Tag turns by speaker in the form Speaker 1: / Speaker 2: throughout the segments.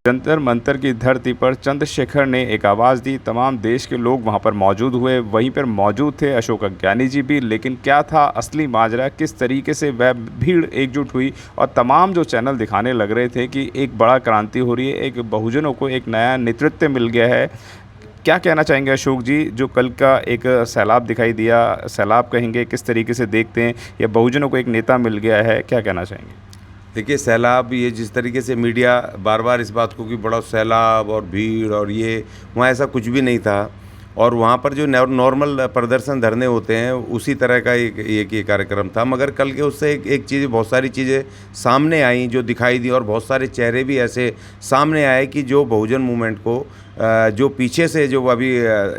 Speaker 1: जंतर मंतर की धरती पर चंद्रशेखर ने एक आवाज़ दी। तमाम देश के लोग वहां पर मौजूद हुए। वहीं पर मौजूद थे अशोक अज्ञानी जी भी। लेकिन क्या था असली माजरा, किस तरीके से वह भीड़ एकजुट हुई और तमाम जो चैनल दिखाने लग रहे थे कि एक बड़ा क्रांति हो रही है, एक बहुजनों को एक नया नेतृत्व मिल गया है। क्या कहना चाहेंगे अशोक जी, जो कल का एक सैलाब दिखाई दिया, सैलाब कहेंगे, किस तरीके से देखते हैं, या बहुजनों को एक नेता मिल गया है, क्या कहना चाहेंगे?
Speaker 2: देखिए, सैलाब, ये जिस तरीके से मीडिया बार बार इस बात को कि बड़ा सैलाब और भीड़ और ये, वहाँ ऐसा कुछ भी नहीं था। और वहाँ पर जो नॉर्मल प्रदर्शन धरने होते हैं उसी तरह का एक ये कार्यक्रम था। मगर कल के उससे एक चीज़, बहुत सारी चीज़ें सामने आई जो दिखाई दी, और बहुत सारे चेहरे भी ऐसे सामने आए कि जो बहुजन मूवमेंट को जो पीछे से जो अभी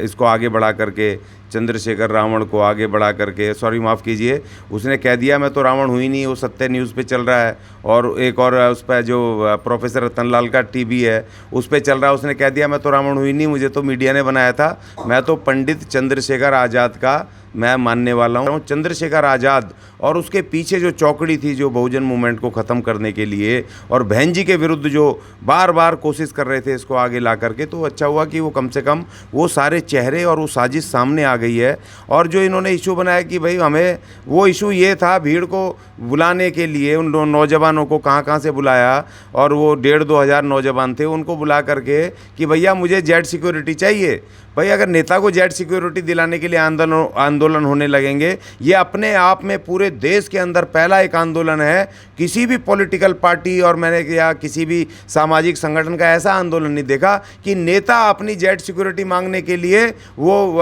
Speaker 2: इसको आगे बढ़ा करके, चंद्रशेखर रावण को आगे बढ़ा करके, सॉरी माफ़ कीजिए, उसने कह दिया मैं तो रावण हुई नहीं, वो सत्य न्यूज़ पे चल रहा है। और एक और उस पर जो प्रोफेसर रतनलाल का टीवी है उस पर चल रहा है, उसने कह दिया मैं तो रावण हुई नहीं, मुझे तो मीडिया ने बनाया था, मैं तो पंडित चंद्रशेखर आज़ाद का मैं मानने वाला हूँ। चंद्रशेखर आज़ाद और उसके पीछे जो चौकड़ी थी जो बहुजन मूवमेंट को ख़त्म करने के लिए, और बहन जी के विरुद्ध जो बार बार कोशिश कर रहे थे इसको आगे ला करके, तो अच्छा हुआ कि वो कम से कम वो सारे चेहरे और वो साजिश सामने आ गई है। और जो इन्होंने इशू बनाया कि भाई हमें, वो इशू ये था भीड़ को बुलाने के लिए, उन नौजवानों को कहाँ कहाँ से बुलाया, और वो 1,500-2 हज़ार नौजवान थे, उनको बुला करके कि भैया मुझे जेड सिक्योरिटी चाहिए। भाई अगर नेता को जेड सिक्योरिटी दिलाने के लिए आंदोलन होने लगेंगे, ये अपने आप में पूरे देश के अंदर पहला एक आंदोलन है। किसी भी पॉलिटिकल पार्टी और मैंने या किसी भी सामाजिक संगठन का ऐसा आंदोलन नहीं देखा कि नेता अपनी जेड सिक्योरिटी मांगने के लिए वो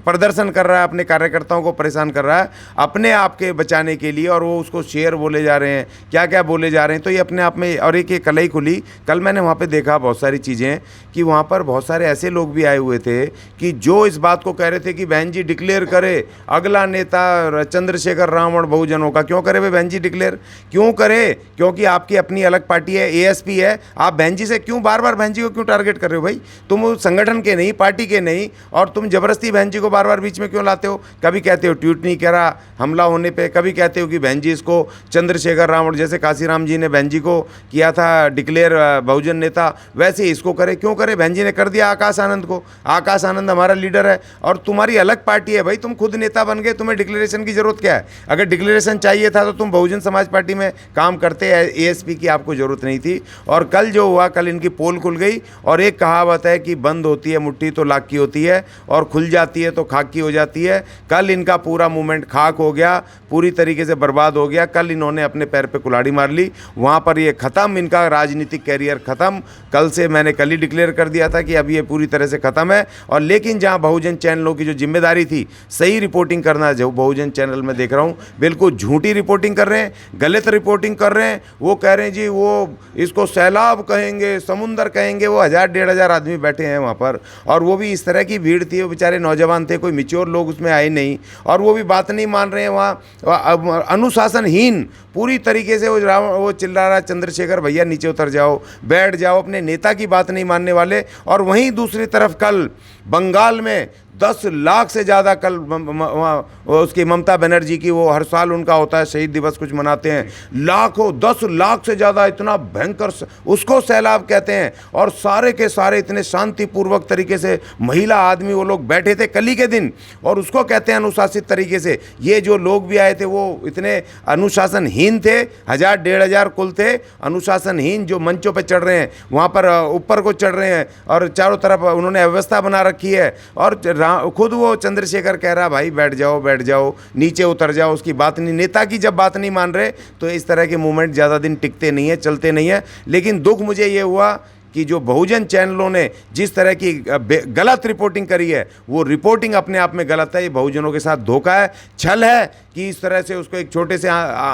Speaker 2: प्रदर्शन कर रहा है, अपने कार्यकर्ताओं को परेशान कर रहा है अपने आप के बचाने के लिए, और वो उसको शेर बोले जा रहे हैं, क्या क्या बोले जा रहे हैं। तो ये अपने आप में, और एक ये कल ही खुली, कल मैंने वहाँ पर देखा बहुत सारी चीज़ें कि वहाँ पर बहुत सारे ऐसे लोग भी आए हुए थे कि जो इस बात को कह रहे थे कि बहन जी डिक्लेयर करे अगला नेता चंद्रशेखर रावण बहुजनों का। क्यों करे भाई बहन जी डिक्लेयर, क्यों करे? क्योंकि आपकी अपनी अलग पार्टी है, एएसपी है। आप बहन जी से क्यों बार बार बहन जी को क्यों टारगेट कर रहे हो भाई? तुम उस संगठन के नहीं, पार्टी के नहीं, और तुम जबरदस्ती बहन जी को बार बार बीच में क्यों लाते हो? कभी कहते हो ट्वीट नहीं करा हमला होने पर, कभी कहते हो कि बहन जी इसको चंद्रशेखर रावण, जैसे काशीराम जी ने बहन जी को किया था डिक्लेयर बहुजन नेता, वैसे इसको करे। क्यों करे? बहन जी ने कर दिया आकाश आनंद को। आकाश आनंद हमारा लीडर है और तुम्हारी अलग पार्टी है भाई, तुम खुद नेता बन गए, तुम्हें डिक्लेरेशन की जरूरत क्या है? अगर डिक्लेरेशन चाहिए था तो तुम बहुजन समाज पार्टी में काम करते, एएसपी की आपको जरूरत नहीं थी। और कल जो हुआ, कल इनकी पोल खुल गई, और एक कहावत है कि बंद होती है मुट्ठी तो लाख की होती है, और खुल जाती है तो खाक की हो जाती है। कल इनका पूरा मूवमेंट खाक हो गया, पूरी तरीके से बर्बाद हो गया। कल इन्होंने अपने पैर पे कुल्हाड़ी मार ली, वहाँ पर ये ख़त्म, इनका राजनीतिक कैरियर ख़त्म। कल से मैंने कल ही डिक्लेयर कर दिया था कि अब ये पूरी तरह से ख़त्म है। और लेकिन जहां बहुजन चैनलों की जो जिम्मेदारी थी सही रिपोर्टिंग करना, जो बहुजन चैनल में देख रहा हूं बिल्कुल झूठी रिपोर्टिंग कर रहे हैं, गलत रिपोर्टिंग कर रहे हैं। वो कह रहे हैं जी वो इसको सैलाब कहेंगे, समुंदर कहेंगे। वो 1,000-1,500 आदमी बैठे हैं वहां पर, और वो भी इस तरह की भीड़ थी, वो बेचारे नौजवान थे, कोई मैच्योर लोग उसमें आए नहीं, और वो भी बात नहीं मान रहे हैं। वहाँ अनुशासनहीन पूरी तरीके से वो चिल्ला रहा, चंद्रशेखर भैया नीचे उतर जाओ, बैठ जाओ, अपने नेता की बात नहीं मानने वाले। और वहीं दूसरी तरफ कल बंगाल में 10 लाख से ज़्यादा, कल उसकी ममता बनर्जी की, वो हर साल उनका होता है शहीद दिवस, कुछ मनाते हैं, लाखों 10 लाख से ज़्यादा, इतना भयंकर, उसको सैलाब कहते हैं। और सारे के सारे इतने शांतिपूर्वक तरीके से महिला आदमी वो लोग बैठे थे कल ही के दिन, और उसको कहते हैं अनुशासित तरीके से। ये जो लोग भी आए थे वो इतने अनुशासनहीन थे, 1,000-1,500 कुल थे अनुशासनहीन, जो मंचों पर चढ़ रहे हैं, वहाँ पर ऊपर को चढ़ रहे हैं, और चारों तरफ उन्होंने व्यवस्था बना रखी है। और खुद वो चंद्रशेखर कह रहा भाई बैठ जाओ, नीचे उतर जाओ, उसकी बात नहीं, नेता की जब बात नहीं मान रहे तो इस तरह के मूवमेंट ज़्यादा दिन टिकते नहीं है, चलते नहीं है। लेकिन दुख मुझे ये हुआ कि जो बहुजन चैनलों ने जिस तरह की गलत रिपोर्टिंग करी है, वो रिपोर्टिंग अपने आप में गलत है। ये बहुजनों के साथ धोखा है, छल है कि इस तरह से उसको एक छोटे से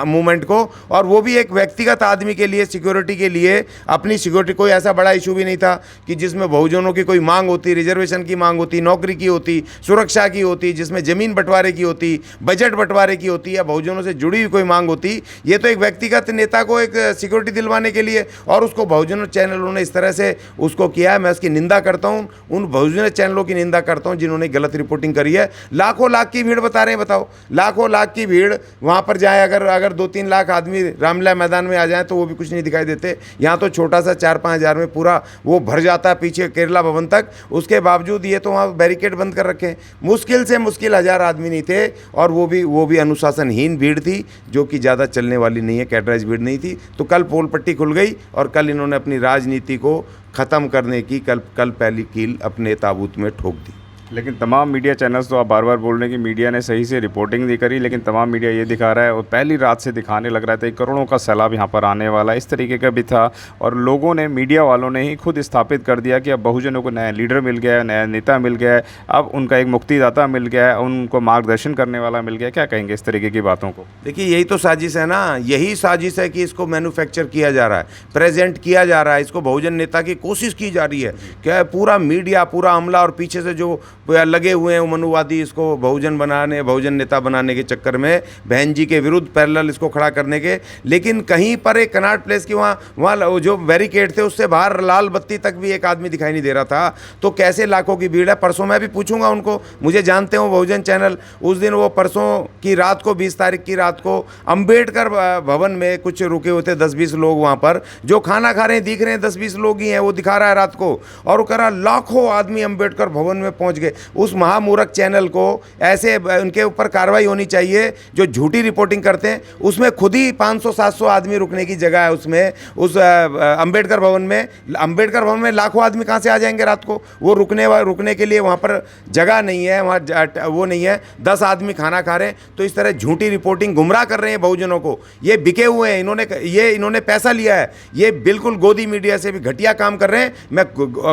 Speaker 2: मूवमेंट को, और वो भी एक व्यक्तिगत आदमी के लिए, सिक्योरिटी के लिए, अपनी सिक्योरिटी, कोई ऐसा बड़ा इशू भी नहीं था कि जिसमें बहुजनों की कोई मांग होती, रिजर्वेशन की मांग होती, नौकरी की होती, सुरक्षा की होती, जिसमें ज़मीन बंटवारे की होती, बजट बंटवारे की होती, या बहुजनों से जुड़ी हुई कोई मांग होती। ये तो एक व्यक्तिगत नेता को एक सिक्योरिटी दिलवाने के लिए, और उसको बहुजनों चैनलों ने इस तरह तरह से उसको किया है, मैं उसकी निंदा करता हूँ। उन बहुजन चैनलों की निंदा करता हूँ जिन्होंने गलत रिपोर्टिंग करी है। लाखों लाख की भीड़ बता रहे हैं, बताओ लाखों लाख की भीड़ वहाँ पर जाए, अगर 2-3 लाख आदमी रामलीला मैदान में आ जाए तो वो भी कुछ नहीं दिखाई देते। यहाँ तो छोटा सा 4-5 हज़ार में पूरा वो भर जाता है पीछे केरला भवन तक। उसके बावजूद ये तो वहाँ बैरिकेड बंद कर रखे हैं। मुश्किल से मुश्किल 1000 आदमी नहीं थे, और वो भी अनुशासनहीन भीड़ थी, जो कि ज़्यादा चलने वाली नहीं है, कैटराइज भीड़ नहीं थी। तो कल पोल पट्टी खुल गई और कल इन्होंने अपनी राजनीति को ख़त्म करने की कल पहली कील अपने ताबूत में ठोक दी।
Speaker 1: लेकिन तमाम मीडिया चैनल्स तो आप बार बार बोल रहे हैं कि मीडिया ने सही से रिपोर्टिंग नहीं करी, लेकिन तमाम मीडिया ये दिखा रहा है और पहली रात से दिखाने लग रहा था कि करोड़ों का सैलाब यहाँ पर आने वाला है, इस तरीके का भी था। और लोगों ने, मीडिया वालों ने ही खुद स्थापित कर दिया कि अब बहुजनों को नया लीडर मिल गया है, नया नेता मिल गया है, अब उनका एक मुक्तिदाता मिल गया है, उनको मार्गदर्शन करने वाला मिल गया है। क्या कहेंगे इस तरीके की बातों को?
Speaker 2: देखिए, यही तो साजिश है ना, यही साजिश है कि इसको मैन्युफैक्चर किया जा रहा है, प्रेजेंट किया जा रहा है, इसको बहुजन नेता की कोशिश की जा रही है। क्या पूरा मीडिया, पूरा अमला और पीछे से जो लगे हुए हैं मनुवादी, इसको बहुजन नेता बनाने के चक्कर में बहन जी के विरुद्ध पैरेलल इसको खड़ा करने के। लेकिन कहीं पर एक कनॉट प्लेस की वहाँ जो बैरिकेड थे उससे बाहर लाल बत्ती तक भी एक आदमी दिखाई नहीं दे रहा था। तो कैसे लाखों की भीड़ है? परसों मैं भी पूछूंगा उनको, मुझे जानते हो बहुजन चैनल, उस दिन वो परसों की रात को 20 तारीख की रात को अंबेडकर भवन में कुछ रुके हुए थे 10-20 लोग वहाँ पर, जो खाना खा रहे हैं, दिख रहे हैं 10-20 लोग ही हैं, वो दिखा रहा है रात को। और वो कह रहा लाखों आदमी अंबेडकर भवन में पहुँच गए। उस महामूर्ख चैनल को ऐसे उनके ऊपर कार्रवाई होनी चाहिए जो झूठी रिपोर्टिंग करते हैं। उसमें खुद ही 500-700 आदमी रुकने की जगह है उसमें, उस अंबेडकर भवन में लाखों आदमी कहाँ से आ जाएंगे रात को? वो रुकने के लिए वहाँ पर जगह नहीं है, वहाँ वो नहीं है, 10 आदमी खाना खा रहे हैं। तो इस तरह झूठी रिपोर्टिंग, गुमराह कर रहे हैं बहुजनों को। ये बिके हुए हैं, इन्होंने पैसा लिया है, ये बिल्कुल गोदी मीडिया से भी घटिया काम कर रहे हैं। मैं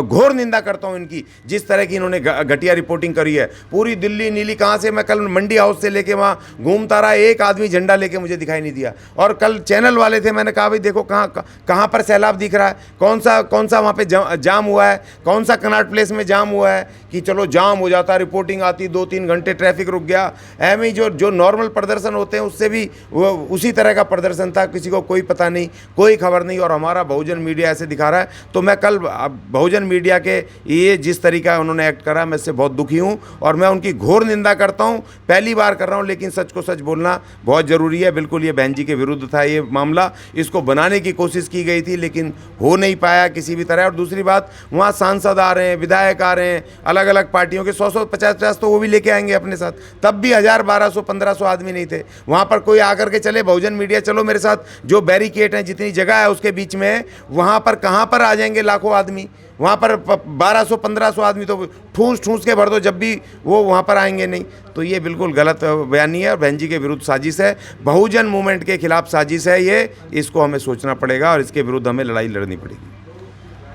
Speaker 2: घोर निंदा करता हूँ इनकी, जिस तरह की इन्होंने घटिया रिपोर्टिंग करी है। पूरी दिल्ली नीली कहाँ से, मैं कल मंडी हाउस से लेके वहाँ घूमता रहा, एक आदमी झंडा लेके मुझे दिखाई नहीं दिया। और कल चैनल वाले थे, मैंने कहा भाई देखो कहाँ पर सैलाब दिख रहा है, कौन सा वहाँ पे जाम हुआ है, कौन सा कनॉट प्लेस में जाम हुआ है कि चलो जाम हो जाता, रिपोर्टिंग आती, 2-3 घंटे ट्रैफिक रुक गया। एम ही जो नॉर्मल प्रदर्शन होते हैं उससे भी वो उसी तरह का प्रदर्शन था, किसी को कोई पता नहीं, कोई खबर नहीं। और हमारा बहुजन मीडिया ऐसे दिखा रहा है। तो मैं कल बहुजन मीडिया के ये जिस तरीका उन्होंने एक्ट करा, मैं इससे बहुत दुखी हूँ और मैं उनकी घोर निंदा करता हूँ। पहली बार कर रहा हूँ, लेकिन सच को सच बोलना बहुत ज़रूरी है। बिल्कुल ये बहन जी के विरुद्ध था ये मामला, इसको बनाने की कोशिश की गई थी लेकिन हो नहीं पाया किसी भी तरह। और दूसरी बात, वहाँ सांसद आ रहे हैं, विधायक आ रहे हैं, अलग अलग पार्टियों के 100-100, 50-50 तो वो भी लेके आएंगे अपने साथ, तब भी 1000, 1200, 1500 आदमी नहीं थे वहाँ पर। कोई आकर के चले बहुजन मीडिया, चलो मेरे साथ, जो बैरिकेड है, जितनी जगह है उसके बीच में, वहाँ पर कहाँ पर आ जाएंगे लाखों आदमी? वहाँ पर 1200-1500 आदमी तो ठूस के भर दो, जब भी वो वहाँ पर आएंगे नहीं। तो ये बिल्कुल गलत बयानी है और बहन जी के विरुद्ध साजिश है, बहुजन मूवमेंट के खिलाफ साजिश है ये। इसको हमें सोचना पड़ेगा और इसके विरुद्ध हमें लड़ाई लड़नी पड़ेगी।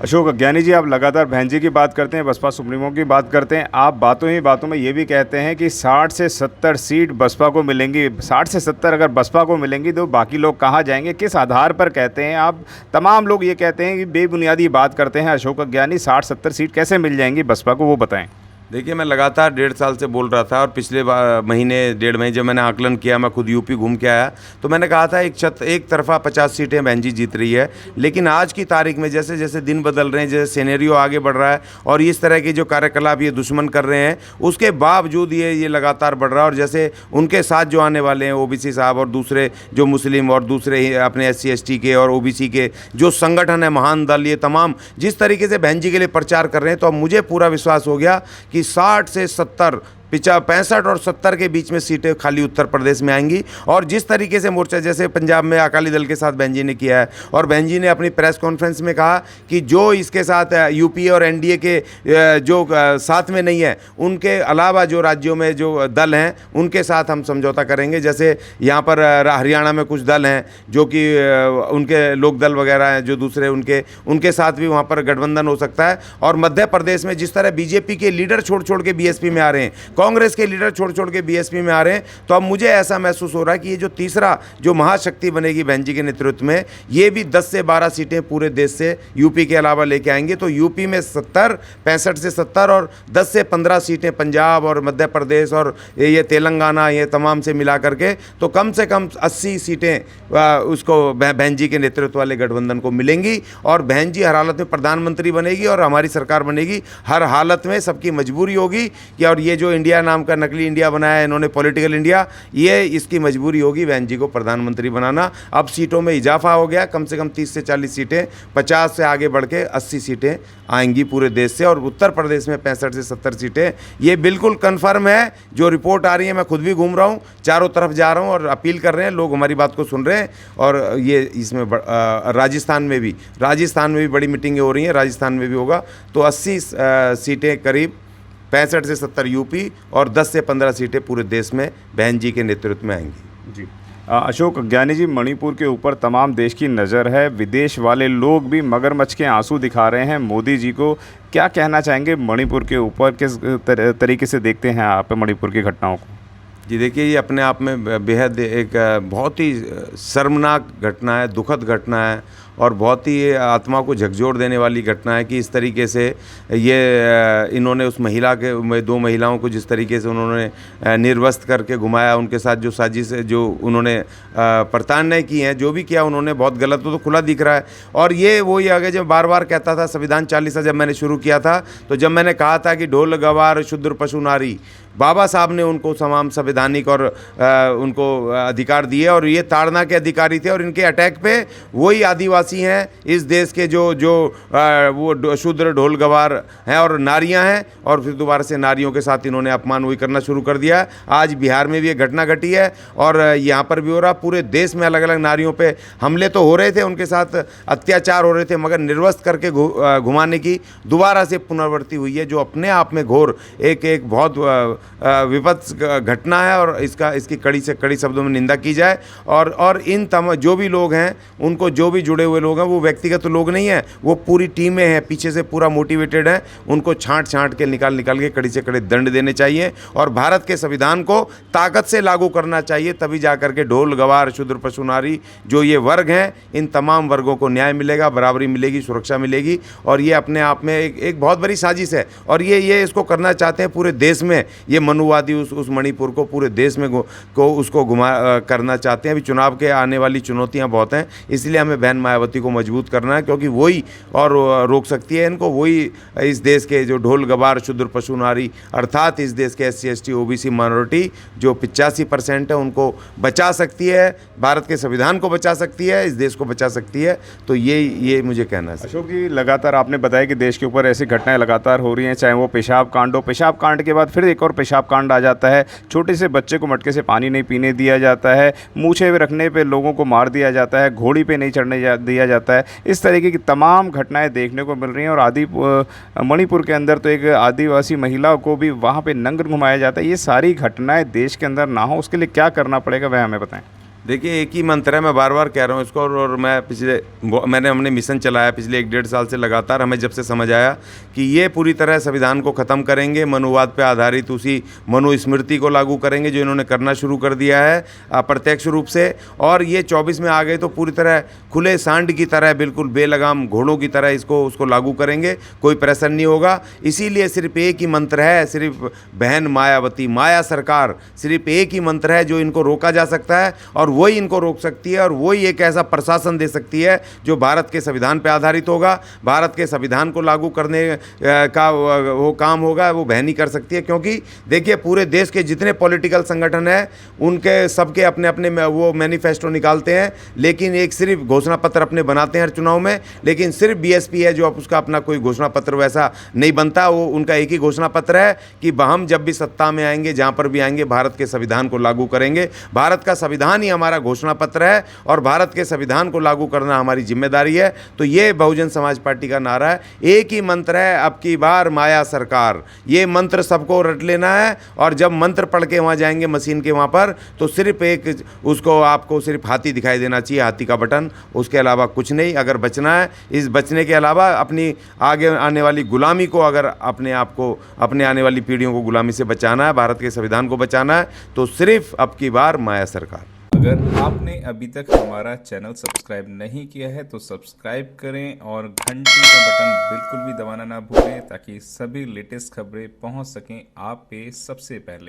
Speaker 1: अशोक अज्ञानी जी, आप लगातार बहन जी की बात करते हैं, बसपा सुप्रीमो की बात करते हैं, आप बातों ही बातों में ये भी कहते हैं कि 60 से 70 सीट बसपा को मिलेंगी। 60 से 70 अगर बसपा को मिलेंगी तो बाकी लोग कहाँ जाएंगे? किस आधार पर कहते हैं आप? तमाम लोग ये कहते हैं कि बेबुनियादी बात करते हैं अशोक अज्ञानी, 60-70 सीट कैसे मिल जाएंगी बसपा को, वो बताएं।
Speaker 2: देखिए, मैं लगातार 1.5 साल से बोल रहा था और पिछले महीने 1.5 महीने जब मैंने आकलन किया, मैं खुद यूपी घूम के आया, तो मैंने कहा था एक तरफा 50 सीटें बहन जी जीत रही है। लेकिन आज की तारीख में जैसे जैसे दिन बदल रहे हैं, जैसे सिनेरियो आगे बढ़ रहा है और इस तरह के जो कार्यकलाप ये दुश्मन कर रहे हैं, उसके बावजूद ये लगातार बढ़ रहा है। और जैसे उनके साथ जो आने वाले हैं ओबीसी साहब और दूसरे जो मुस्लिम और दूसरे अपने SC ST के और OBC के जो संगठन है, महान दल, ये तमाम जिस तरीके से बहन जी के लिए प्रचार कर रहे हैं, तो अब मुझे पूरा विश्वास हो गया कि 60 से 70, 65 और 70 के बीच में सीटें खाली उत्तर प्रदेश में आएंगी। और जिस तरीके से मोर्चा, जैसे पंजाब में अकाली दल के साथ बहन जी ने किया है, और बहन जी ने अपनी प्रेस कॉन्फ्रेंस में कहा कि जो इसके साथ UPA और NDA के जो साथ में नहीं है, उनके अलावा जो राज्यों में जो दल हैं उनके साथ हम समझौता करेंगे। जैसे यहाँ पर हरियाणा में कुछ दल हैं जो कि उनके लोक दल वगैरह हैं, जो दूसरे उनके साथ भी वहाँ पर गठबंधन हो सकता है। और मध्य प्रदेश में जिस तरह BJP के लीडर छोड़ के BSP में आ रहे हैं, कांग्रेस के लीडर छोड़ छोड़ के बीएसपी में आ रहे हैं। तो अब मुझे ऐसा महसूस हो रहा है कि ये जो तीसरा जो महाशक्ति बनेगी बहन जी के नेतृत्व में, ये भी 10 से 12 सीटें पूरे देश से यूपी के अलावा लेके आएंगे। तो यूपी में 65 से 70 और 10 से 15 सीटें पंजाब और मध्य प्रदेश और ये तेलंगाना, ये तमाम से मिला करके तो कम से कम 80 सीटें उसको बहन जी के नेतृत्व वाले गठबंधन को मिलेंगी। और बहन जी हर हालत में प्रधानमंत्री बनेगी और हमारी सरकार बनेगी। हर हालत में सबकी मजबूरी होगी कि, और ये जो इंडिया नाम का नकली इंडिया बनाया है इन्होंने, पॉलिटिकल इंडिया, ये इसकी मजबूरी होगी बहन जी को प्रधानमंत्री बनाना। अब सीटों में इजाफा हो गया, कम से कम 30 से 40 सीटें, 50 से आगे बढ़ के 80 सीटें आएंगी पूरे देश से। और उत्तर प्रदेश में 65 से 70 सीटें, ये बिल्कुल कन्फर्म है। जो रिपोर्ट आ रही है, मैं खुद भी घूम रहा हूँ, चारों तरफ जा रहा हूँ और अपील कर रहे हैं, लोग हमारी बात को सुन रहे हैं। और ये इसमें राजस्थान में भी बड़ी मीटिंगें हो रही हैं, राजस्थान में भी होगा। तो 80 सीटें करीब 65 से 70 यूपी और 10 से 15 सीटें पूरे देश में बहन जी के नेतृत्व में आएंगी।
Speaker 1: जी अशोक अज्ञानी जी, मणिपुर के ऊपर तमाम देश की नज़र है, विदेश वाले लोग भी मगरमच्छ के आंसू दिखा रहे हैं मोदी जी को। क्या कहना चाहेंगे मणिपुर के ऊपर, किस तरीके से देखते हैं आप मणिपुर की घटनाओं को?
Speaker 2: जी देखिए, ये अपने आप में बेहद एक बहुत ही शर्मनाक घटना है, दुखद घटना है और बहुत ही आत्मा को झकझोर देने वाली घटना है कि इस तरीके से ये इन्होंने उस महिला के 2 महिलाओं को जिस तरीके से उन्होंने निर्वस्त्र करके घुमाया, उनके साथ जो साजिश जो उन्होंने प्रताड़नाएं की हैं, जो भी किया उन्होंने बहुत गलत, तो खुला दिख रहा है। और ये वही आगे जब बार बार कहता था, संविधान 40 जब मैंने शुरू किया था, तो जब मैंने कहा था कि ढोल गवार शूद्र पशु नारी, बाबा साहब ने उनको तमाम संवैधानिक और उनको अधिकार दिए और ये ताड़ना के अधिकारी थे। और इनके अटैक पे वही आदिवासी हैं इस देश के जो वो शूद्र ढोल गवार हैं और नारियां हैं, और फिर दोबारा से नारियों के साथ इन्होंने अपमान वही करना शुरू कर दिया। आज बिहार में भी ये घटना घटी है और यहाँ पर भी हो रहा। पूरे देश में अलग अलग नारियों पे हमले तो हो रहे थे, उनके साथ अत्याचार हो रहे थे, मगर निर्वस्त्र करके घुमाने की दोबारा से पुनरावृत्ति हुई है, जो अपने आप में घोर एक बहुत विपत्स घटना है। और इसकी कड़ी से कड़ी शब्दों में निंदा की जाए। और इन जो भी लोग हैं, उनको जो भी जुड़े हुए लोग हैं, वो व्यक्तिगत लोग नहीं हैं, वो पूरी टीमें हैं, पीछे से पूरा मोटिवेटेड हैं। उनको छांट के निकाल के कड़ी से कड़ी दंड देने चाहिए और भारत के संविधान को ताकत से लागू करना चाहिए। तभी जा करके ढोल गवार शूद्र पशु नारी जो ये वर्ग हैं, इन तमाम वर्गों को न्याय मिलेगा, बराबरी मिलेगी, सुरक्षा मिलेगी। और ये अपने आप में एक बहुत बड़ी साजिश है और ये इसको करना चाहते हैं पूरे देश में। ये मनुवादी उस मणिपुर को पूरे देश में उसको करना चाहते हैं। अभी चुनाव के आने वाली चुनौतियां बहुत हैं, इसलिए हमें बहन मायावती को मजबूत करना है, क्योंकि वही और रोक सकती है इनको। वही इस देश के जो ढोल गवार शूद्र पशु नारी, अर्थात इस देश के SC ST OBC माइनॉरिटी जो 85% है, उनको बचा सकती है, भारत के संविधान को बचा सकती है, इस देश को बचा सकती है। तो ये मुझे कहना है।
Speaker 1: अशोक जी, लगातार आपने बताया कि देश के ऊपर ऐसी घटनाएं लगातार हो रही हैं, चाहे वो पेशाब कांड हो, पेशाब कांड के बाद फिर एक और पेशाब कांड आ जाता है, छोटे से बच्चे को मटके से पानी नहीं पीने दिया जाता है, मूछे रखने पे लोगों को मार दिया जाता है, घोड़ी पे नहीं चढ़ने दिया जाता है। इस तरीके की तमाम घटनाएं देखने को मिल रही हैं। और मणिपुर के अंदर तो एक आदिवासी महिला को भी वहाँ पे नंगे घुमाया जाता है। ये सारी घटनाएं देश के अंदर ना हो, उसके लिए क्या करना पड़ेगा, वह हमें बताएं।
Speaker 2: देखिए, एक ही मंत्र है, मैं बार बार कह रहा हूँ इसको। और हमने मिशन चलाया पिछले 1-1.5 साल से लगातार। हमें जब से समझ आया कि ये पूरी तरह संविधान को ख़त्म करेंगे, मनुवाद पे आधारित उसी मनुस्मृति को लागू करेंगे जो इन्होंने करना शुरू कर दिया है प्रत्यक्ष रूप से। और ये 24 में आ गए तो पूरी तरह खुले सांड की तरह, बिल्कुल बेलगाम घोड़ों की तरह उसको लागू करेंगे, कोई प्रेशर नहीं होगा। इसीलिए सिर्फ एक ही मंत्र है, सिर्फ बहन मायावती, माया सरकार, सिर्फ एक ही मंत्र है जो इनको रोका जा सकता है और वही इनको रोक सकती है। और वही एक ऐसा प्रशासन दे सकती है जो भारत के संविधान पर आधारित होगा। भारत के संविधान को लागू करने का वो काम होगा, वो बहन ही कर सकती है। क्योंकि देखिए, पूरे देश के जितने पॉलिटिकल संगठन हैं, उनके सबके अपने अपने वो मैनिफेस्टो निकालते हैं, लेकिन एक सिर्फ घोषणा पत्र अपने बनाते हैं हर चुनाव में। लेकिन सिर्फ BSP है जो अब उसका अपना कोई घोषणा पत्र वैसा नहीं बनता। वो उनका एक ही घोषणा पत्र है कि हम जब भी सत्ता में आएंगे, जहाँ पर भी आएंगे, भारत के संविधान को लागू करेंगे। भारत का संविधान ही हमारा घोषणा पत्र है और भारत के संविधान को लागू करना हमारी जिम्मेदारी है। तो ये बहुजन समाज पार्टी का नारा है। एक ही मंत्र है, अब की बार माया सरकार। ये मंत्र सबको रट लेना है और जब मंत्र पढ़ के वहाँ जाएंगे मशीन के वहाँ पर, तो सिर्फ एक उसको आपको सिर्फ हाथी दिखाई देना चाहिए, हाथी का बटन, उसके अलावा कुछ नहीं। अगर बचना है, इस बचने के अलावा अपनी आगे आने वाली गुलामी को, अगर अपने आप को, अपने आने वाली पीढ़ियों को गुलामी से बचाना है, भारत के संविधान को बचाना है, तो सिर्फ अब की बार माया सरकार।
Speaker 1: अगर आपने अभी तक हमारा चैनल सब्सक्राइब नहीं किया है तो सब्सक्राइब करें और घंटी का बटन बिल्कुल भी दबाना ना भूलें ताकि सभी लेटेस्ट खबरें पहुंच सकें आप पे सबसे पहले।